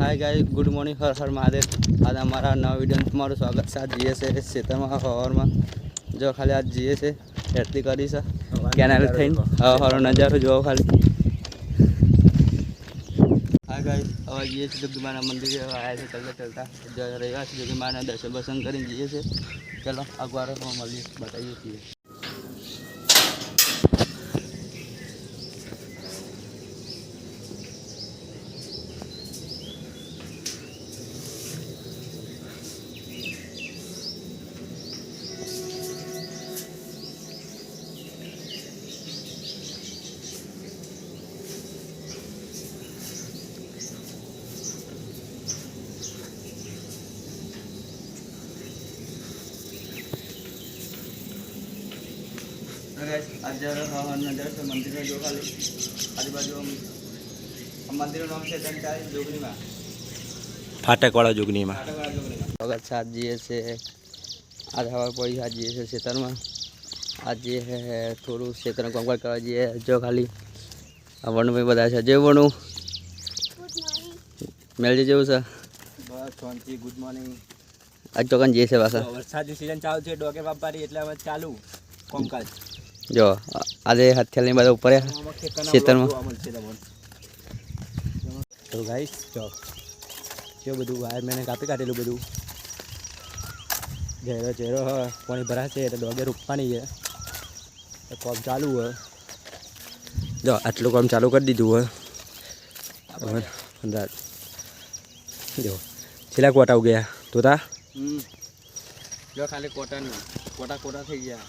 Hi guys, good morning, हर हर महादेव। आज हमारा नवा वीडियो में તમારું સ્વાગત છે। આજ જઈએ છે ખેતરમાં હવારમાં, જો ખાલી આજ જઈએ છે ખેતી કરી છે કેનાલ થઈને હવારો નજારો જોવો ખાલી। हाय गाइस, હવે જઈએ છીએ જોગીમાના મંદિરે। આવ્યા છે ચાલતા ચાલતા રહ્યા છે જોગીમાના દર્શન બર્શન કરીને જઈએ છે। ચલો અગવારો મળીએ, બતાવીએ છીએ। आज नजर से मंदिर में जो खाली आजू बाजू मंदिर नाम से जोगनी में फाटकवाड़ा जोगनी में स्वागत साथ जीए से आज हवा पड़ी आज जीए से क्षेत्र में आज ये है थोड़ू क्षेत्र में कंकड़ करवा जीए जो खाली वणु में बताया है। जो वणु मेल जेव सर बस शांति गुड मॉर्निंग। आज तो कन जीए से पासा वरसादी सीजन चालू है डोके व्यापारी એટલે હવે ચાલુ કોમકાજ जो आज हथियार બધા ઉપર ખેતર में तो गाइस जो બધું વાયર મેને કાપી કાઢેલું બધું ઘેરો ચેરો પાણી ભરાશે એટલે ડોગે રૂપવાની છે તો કામ ચાલુ હોય। જો આટલું કામ ચાલુ કરી દીધું હોય અંદર જો છેલ્લા કોટા ઉગ્યા તોતા जो खाली कोटा नहीं कोटा कोटा થઈ ગયા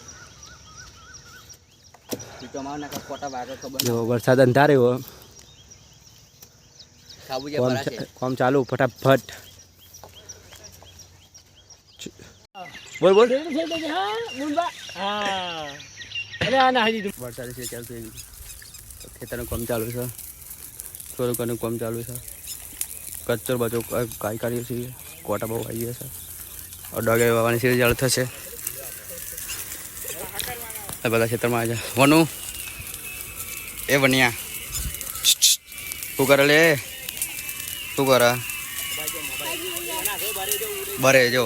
તમારા ના કોટા વાગો ખબર જો વરસાદ અંધારે હોય ખાબુજે ભરાશે કામ ચાલુ ફટાફટ બોલ બોલ અરે આ ના હજી વરસાદ છે ચાલતું ખેતરનું કામ ચાલુ છે થોડું કામ ચાલુ છે કચ્ચર બાજુ કાઈ કાઢીએ છીએ કોટા બહુ આવી ગયા છે ડોગે વાવવાની સીઝન ચાલુ થશે બધા ખેતરમાં આવી જાય વનુ એ વનિયા શું કરે લે શું કરે બરે જો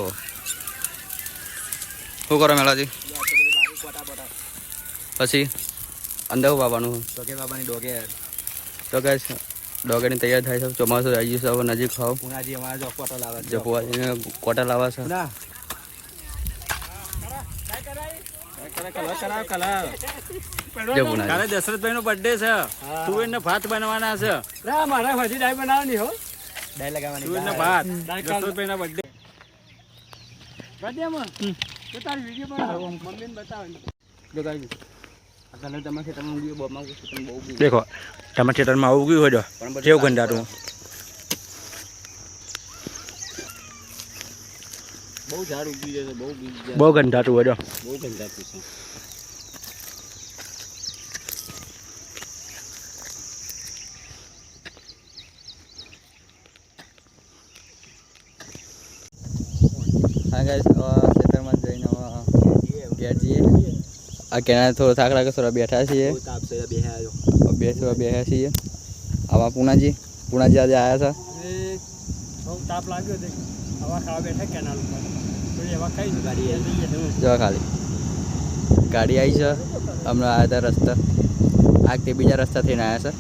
શું કરો મેલાજી પછી અંદર વાવવાનું ડોગે બાબાની ડોગે તો કે ડોગેની તૈયાર થાય છે ચોમાસું આવી ગયું છે હવે નજીક ખાવ પુનાજી અમારા જો કોટા લાવે જો પુવાજીને કોટા લાવવા છે ના જો પુના કાલે દશરથભાઈ નો બર્થડે છે તું એને ભાત બનાવવાના છે મારા ભાજી ડાય બનાવવાની હો ડાય લગાવવાની તું એને ભાત દશરથભાઈ ના બર્થડે બર્થડેમાં તો તારી વિડિયો બનાવો મમ્મીને બતાવવાની જો ગાઈ આગળ તમે ખેતરમાં ઊંઘી બોમાં ખેતરમાં બહુ ઊંઘી દેખો તમારા ખેતરમાં આવું ગયું હોય કેવું ગંધાતું બહુ ઝાડ ઉગી જશે બહુ ગંધાતું હોય બહુ ગંધાતું છે। હા ગાઈસ ખેતરમાં જઈને ઘેર જઈએ આ કેનાલ થોડો થાક લાગે થોડા બેઠા છીએ બેઠા છીએ આવા પુનાજી આજે આવ્યા છે બહુ તાપ લાગ્યો છે હવા ખાવા બેઠા કેનાલ ઉપર જો ખાલી ગાડી આવી છે હમણાં આવ્યા હતા રસ્તા આ તે બીજા રસ્તા થઈને આવ્યા છે।